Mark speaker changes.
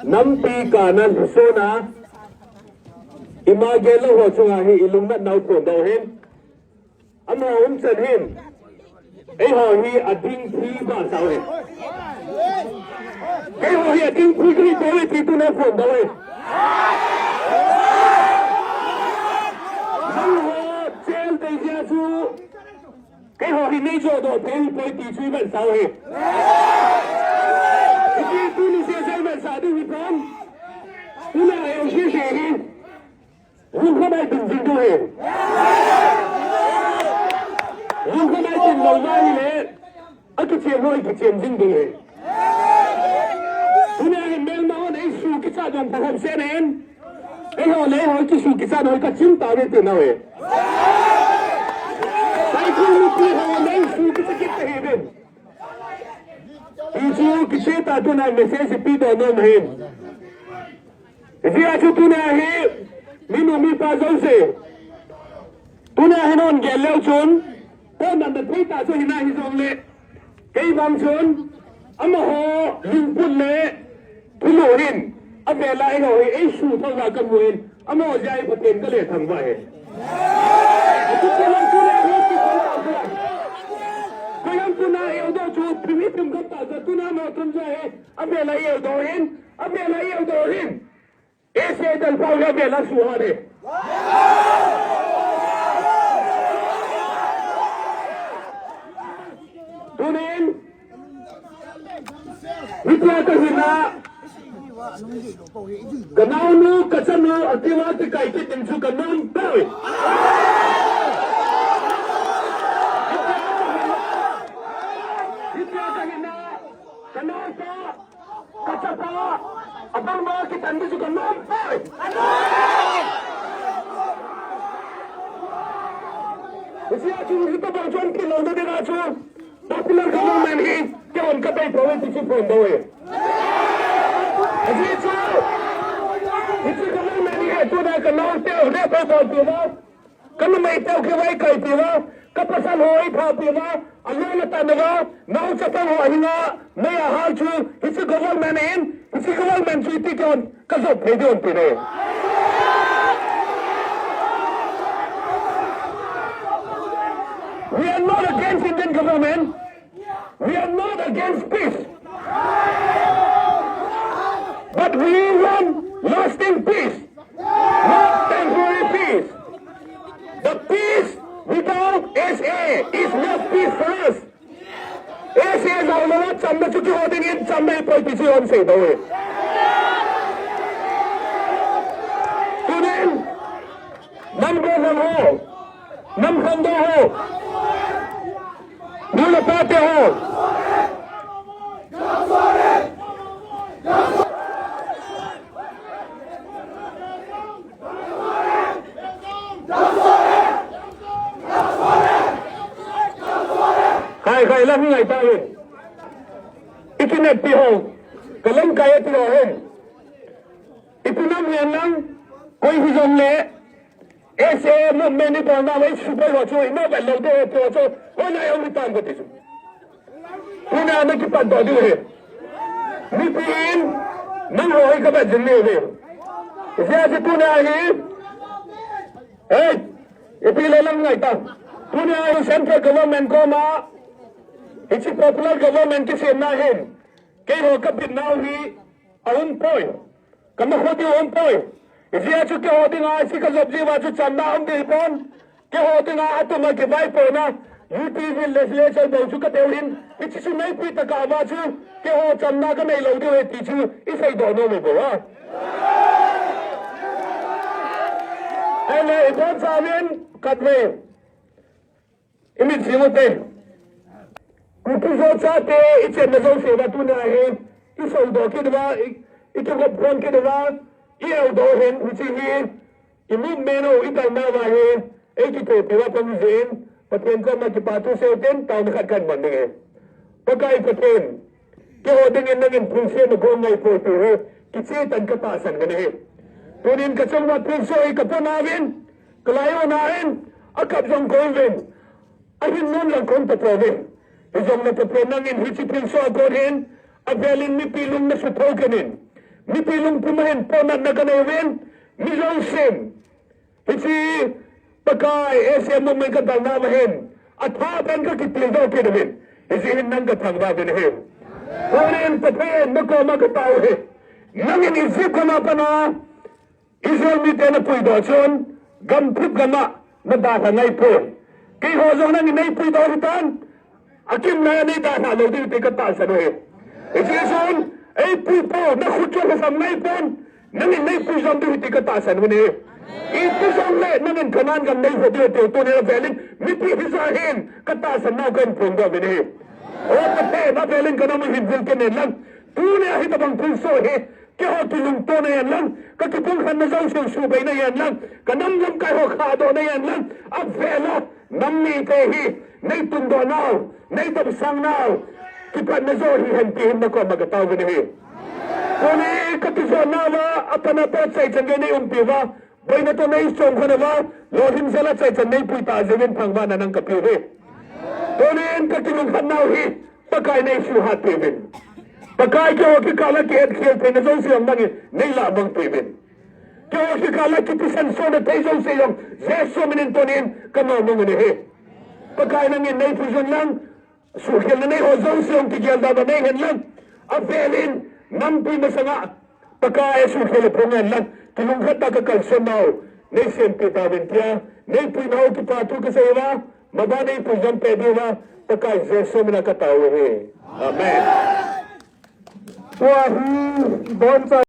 Speaker 1: Nampi kanan husona imagelo ho chunga hi ilung na nau thon daw hen ama chen hen ei ho hi ading thi ba sao he ei ho hi ading thi ki towe ti tu na thon daw he nang ho chel dei ja chu ei ho hi nei jo do pe pe ti chui ban sao he ki tu ni se sai ban sa du hi pom tu na yo shi shi hi Hùng có ai từng dừng tôi hề Hùng có ai từng lòng vai hề Ở cái chuyện thôi cái chuyện dừng tôi hề Tôi nè hình mênh máu này Sù cái xa dòng phá hồng xe này em Ê họ lấy hỏi cái sù cái xa nói Cả chim tạo đến từ nào hề Tại không lúc đi họ lấy sù cái xa kết hề bên Ý chú cái xe ta tôi này Mẹ xe sẽ bí đỏ nôm hề Vì à chú tôi nè hề Minumi pa zose tuna henon geleu chun ko nan da pita so hina hi zong le kei bang chun ama ho limpun le thulorin abela ai ho ei su tho ga kan muin ama ho jai paten ka le thang ba he tu ko lan tu le ho ki ko ta so ko yan tuna eu do chu phimi phim ka ta so tuna no tun ja he abela eu do hin ऐसे दल पाओगे बेला सुहारे तुनिन विद्या कहिना गनाउनु कचनु अतिवाद काइके तिंसु कन्नन पावे विद्या कहिना कनासा कचपा Abang mau kita anda juga nampak. Mesti aku kita bangsuan kilo tu dia aku. Popular government ni, dia orang kata provinsi tu pun bawa. Mesti itu government ni tu dah kenal dia apa dia. Kalau mai tahu ke baik kai dia, kapasal hoi tha dia. Allah na tanaga, nau chata ho hinga, mai ahal chu, itu government ni. Isi government tu itu kan kasut pedion pide. We are not against Indian government. We are not against peace. But we want lasting peace, not temporary peace. The peace without SA is not peace for us. ऐसे जाऊँगा चंबे चुकी होती नहीं चंबे कोई किसी और से दो है तुनिन नम को नम हो नम खंडो हो नम पाते हो Kai lah ni kita ni. Itu nak piho. Kalau kaya piho hen. Itu nam yang nang koi hujung le. ऐसे मैं नहीं पढ़ना भाई सुपर हो चुके मैं पहले तो हो चुके वो ना ये उम्मीद काम करते हैं तूने आने की बात दौड़ी है निपिन नंग हो ही कब जिन्ने हुए इसे आज तूने आगे ये पीले लंग नहीं था तूने आगे सेंट्रल गवर्नमेंट को माँ इसी पॉपुलर गवर्नमेंट की सेना है कई हो कब नाव ही अरुण पोय कम होती अरुण पोय इसी आज क्या होती ना इसी का सब्जी वाचु चंदा हम दिलपन क्या होती ना तुम के भाई पोना यूटीवी लेजिस्लेचर बहुचु का तेवरिन इसी से नहीं पी तक आवाजु क्या हो चंदा का नहीं लोगे हुए तीचु इसे दोनों में बोला ऐले इधर साविन कदवे इमित जीवते कुछ जो चाहते इसे नजर सेवा तूने आए इस उदो के दवा इके को फोन के दवा ये उदो है उसी ही इमित मेनो इतना नावा है एक ही तो पेवा पंजीन पतेन को मैं की बातों से उतेन ताऊ में खटखट बनने हैं पकाई पतेन क्या होते हैं नगन पुरुषे में घूम नहीं पोते हैं किसी तंक पासन गने हैं तो इन कचल में पुरुषो एक कपन आवेन कलायो नावेन अकब जंग कोवेन अहिन नून लंकों पत्रोवेन इस जंग में पत्रों नगन हिची पुरुषो अकोरेन अबेलिन में पीलुम में सुथो कनेन mi pilong pumahin po na naganayawin, mi longsim. Isi pagkay SM mo may katang namahin, at haban ka kitil daw kinamin, isi hinang katang nabinahin. Kunin papayin, magkamakatawi, nangin isip ka na pa na, isol mi tena po idosyon, gampip ka na, nadahangay po. Kay hozong nang inay po idositan, akim na yan ay dahalaw din tikatasan eh. Isison, ay po po, nakutyo ka sa may po, nangin ay po siyang din tikatasan eh. Ito siyang le, nangin kanan kang nay po dito, tunay na feeling, mitihisahin, katasan na kan po gabi eh. O pati, na feeling ka naman hibdil ka nilang, tunay ahit abang pulso eh, kaya tulungto na yan lang, kakipunghan na sa usang subay na yan lang, kanamlam kayo kado na yan lang, ang vela, namni kahi, nay tundo now, nay tabsang now, kipan na zo, hihantihin na ko, magatawin na hi. Kuni katiso nawa, apanatot sa isang ganay umpiwa, bay na to na isong ka na ba, lohim salat sa isang nay puitazawin pangmana ng kapiwi. Kuni kakilunghan now hi, pagkay na isuhat piwin. Pagkay kaya kikala kiyad tayo na zon siyang nangin, nailamang piwin. Kaya kikala kitisan so na tayo zon siyang zeso minintonin kamamang unihi. Pagkay nangin na ipuson lang, sukil na na zon siyang tigyal dadanayin lang, apelin, nampi masanga, pagkay sukil na pungan lang, tulungkat na kakalson now, na isimpi tamin tiya, na ipinaw kipatu ka sa iwa, mabana ipuson pwede ba, pagkay zeso minakatawa eh. Amen. Wahoo! Bonsa!